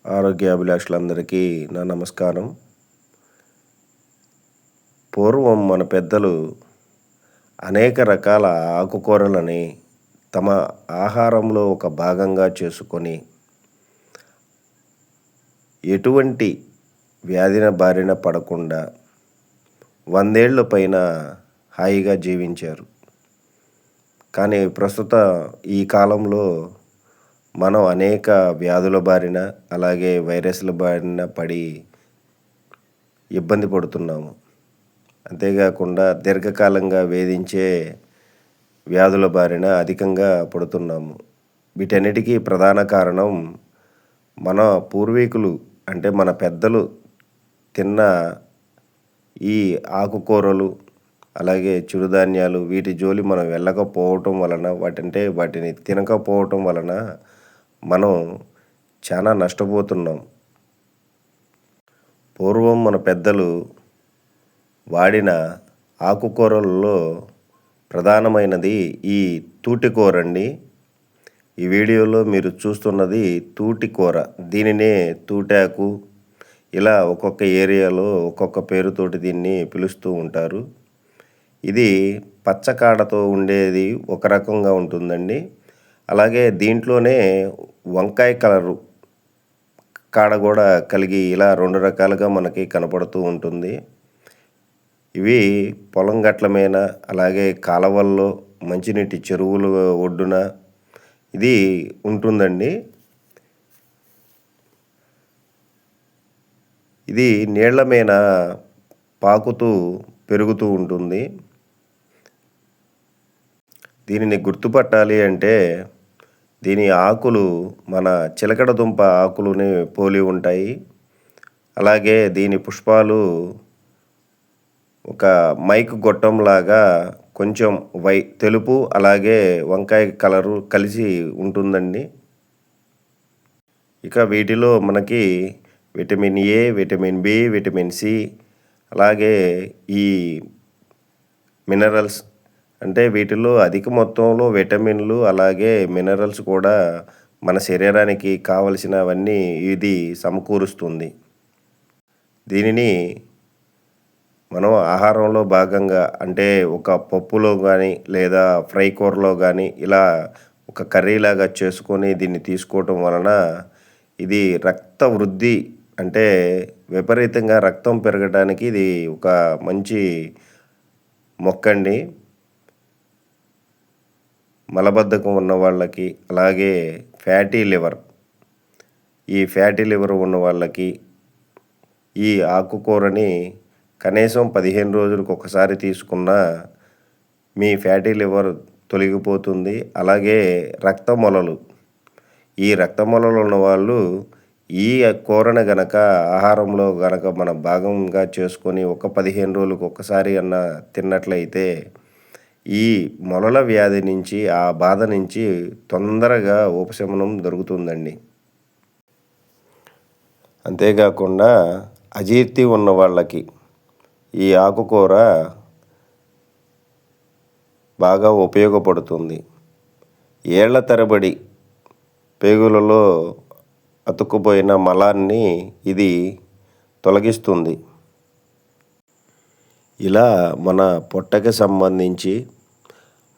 ఆరోగ్యాభిలాషులందరికీ నా నమస్కారం. పూర్వం మన పెద్దలు అనేక రకాల ఆకుకూరలని తమ ఆహారంలో ఒక భాగంగా చేసుకొని ఎటువంటి వ్యాధిన బారిన పడకుండా 100 ఏళ్ల పైన హాయిగా జీవించారు. కానీ ప్రస్తుత ఈ కాలంలో మనం అనేక వ్యాధుల బారిన, అలాగే వైరస్ల బారిన పడి ఇబ్బంది పడుతున్నాము. అంతేకాకుండా దీర్ఘకాలంగా వేధించే వ్యాధుల బారిన అధికంగా పడుతున్నాము. వీటన్నిటికీ ప్రధాన కారణం మన పూర్వీకులు అంటే మన పెద్దలు తిన్న ఈ ఆకుకూరలు, అలాగే చిరుధాన్యాలు వీటి జోలి మనం వెళ్ళకపోవటం వలన, వాటిని తినకపోవటం వలన మనం చాలా నష్టపోతున్నాం. పూర్వం మన పెద్దలు వాడిన ఆకుకూరలలో ప్రధానమైనది ఈ తూటికూర అండి. ఈ వీడియోలో మీరు చూస్తున్నది తూటికూర. దీనినే తూటాకు, ఇలా ఒక్కొక్క ఏరియాలో ఒక్కొక్క పేరుతోటి దీన్ని పిలుస్తూ ఉంటారు. ఇది పచ్చకాడతో ఉండేది ఒక రకంగా ఉంటుందండి. అలాగే దీంట్లోనే వంకాయ కలరు కాడ కూడా కలిగి ఇలా 2 రకాలుగా మనకి కనపడుతూ ఉంటుంది. ఇవి పొలం గట్ల మీద, అలాగే కాలవల్లో, మంచినీటి చెరువుల ఒడ్డున ఇది ఉంటుందండి. ఇది నీళ్ల మీద పాకుతూ పెరుగుతూ ఉంటుంది. దీనిని గుర్తుపట్టాలి అంటే దీని ఆకులు మన చిలకడ దుంప ఆకులని పోలి ఉంటాయి. అలాగే దీని పుష్పాలు ఒక మైక్ గొట్టంలాగా కొంచెం తెలుపు, అలాగే వంకాయ కలరు కలిసి ఉంటుందండి. ఇక వీటిలో మనకి vitamin A, vitamin B, vitamin C, అలాగే ఈ మినరల్స్ అంటే వీటిలో అధిక మొత్తంలో విటమిన్లు, అలాగే మినరల్స్ కూడా మన శరీరానికి కావలసినవన్నీ ఇది సమకూరుస్తుంది. దీనిని మనం ఆహారంలో భాగంగా అంటే ఒక పప్పులో కానీ, లేదా ఫ్రై కూరలో కానీ ఇలా ఒక కర్రీలాగా చేసుకొని దీన్ని తీసుకోవటం వలన ఇది రక్త వృద్ధి అంటే విపరీతంగా రక్తం పెరగడానికి ఇది ఒక మంచి మొక్కండి. మలబద్ధకం ఉన్న వాళ్ళకి, అలాగే ఈ ఫ్యాటీ లివర్ ఉన్న వాళ్ళకి ఈ ఆకుకూరని కనీసం 15 రోజులకు ఒకసారి తీసుకున్నా మీ ఫ్యాటీ లివర్ తొలగిపోతుంది. అలాగే ఈ రక్త మొలలు ఉన్న వాళ్ళు ఈ కూరను గనక ఆహారంలో గనక మన భాగంగా చేసుకొని ఒక 15 రోజులకు ఒకసారి అన్న తిన్నట్లయితే ఈ మొలల వ్యాధి నుంచి, ఆ బాధ నుంచి తొందరగా ఉపశమనం దొరుకుతుందండి. అంతేకాకుండా అజీర్తి ఉన్న వాళ్ళకి ఈ ఆకుకూర బాగా ఉపయోగపడుతుంది. ఏళ్ల తరబడి పేగులలో అతుక్కుపోయిన మలాన్ని ఇది తొలగిస్తుంది. ఇలా మన పొట్టకి సంబంధించి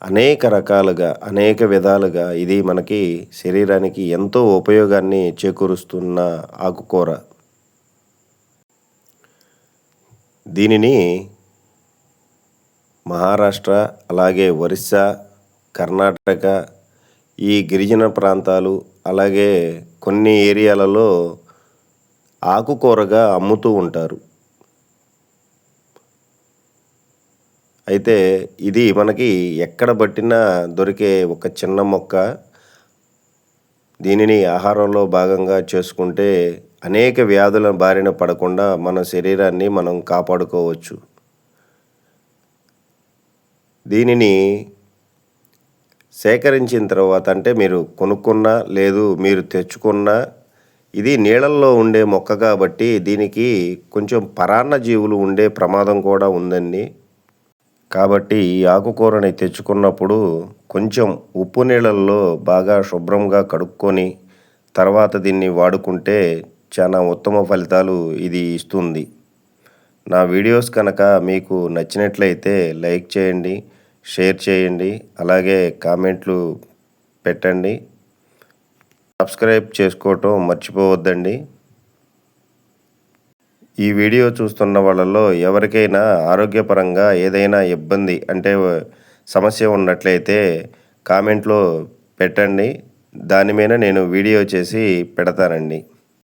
అనేక రకాలుగా, అనేక విధాలుగా ఇది మనకి శరీరానికి ఎంతో ఉపయోగాన్ని చేకూరుస్తున్న ఆకుకూర. దీనిని మహారాష్ట్ర, అలాగే ఒరిస్సా, కర్ణాటక, ఈ గిరిజన ప్రాంతాలు, అలాగే కొన్ని ఏరియాలలో ఆకుకూరగా అమ్ముతూ ఉంటారు. అయితే ఇది మనకి ఎక్కడ పట్టినా దొరికే ఒక చిన్న మొక్క. దీనిని ఆహారంలో భాగంగా చేసుకుంటే అనేక వ్యాధుల బారిన పడకుండా మన శరీరాన్ని మనం కాపాడుకోవచ్చు. దీనిని సేకరించిన తర్వాత అంటే మీరు కొనుక్కున్నా, లేదు మీరు తెచ్చుకున్నా, ఇది నీళ్ళల్లో ఉండే మొక్క కాబట్టి దీనికి కొంచెం పరాన్నజీవులు ఉండే ప్రమాదం కూడా ఉందండి. కాబట్టి ఈ ఆకుకూరని తెచ్చుకున్నప్పుడు కొంచెం ఉప్పు నీళ్ళల్లో బాగా శుభ్రంగా కడుక్కొని తర్వాత దీన్ని వాడుకుంటే చాలా ఉత్తమ ఫలితాలు ఇది ఇస్తుంది. నా వీడియోస్ కనుక మీకు నచ్చినట్లయితే లైక్ చేయండి, షేర్ చేయండి, అలాగే కామెంట్లు పెట్టండి. సబ్స్క్రైబ్ చేసుకోవటం మర్చిపోవద్దండి. ఈ వీడియో చూస్తున్న వాళ్ళలో ఎవరికైనా ఆరోగ్యపరంగా ఏదైనా ఇబ్బంది అంటే సమస్య ఉన్నట్లయితే కామెంట్లో పెట్టండి. దాని మీద నేను వీడియో చేసి పెడతానండి.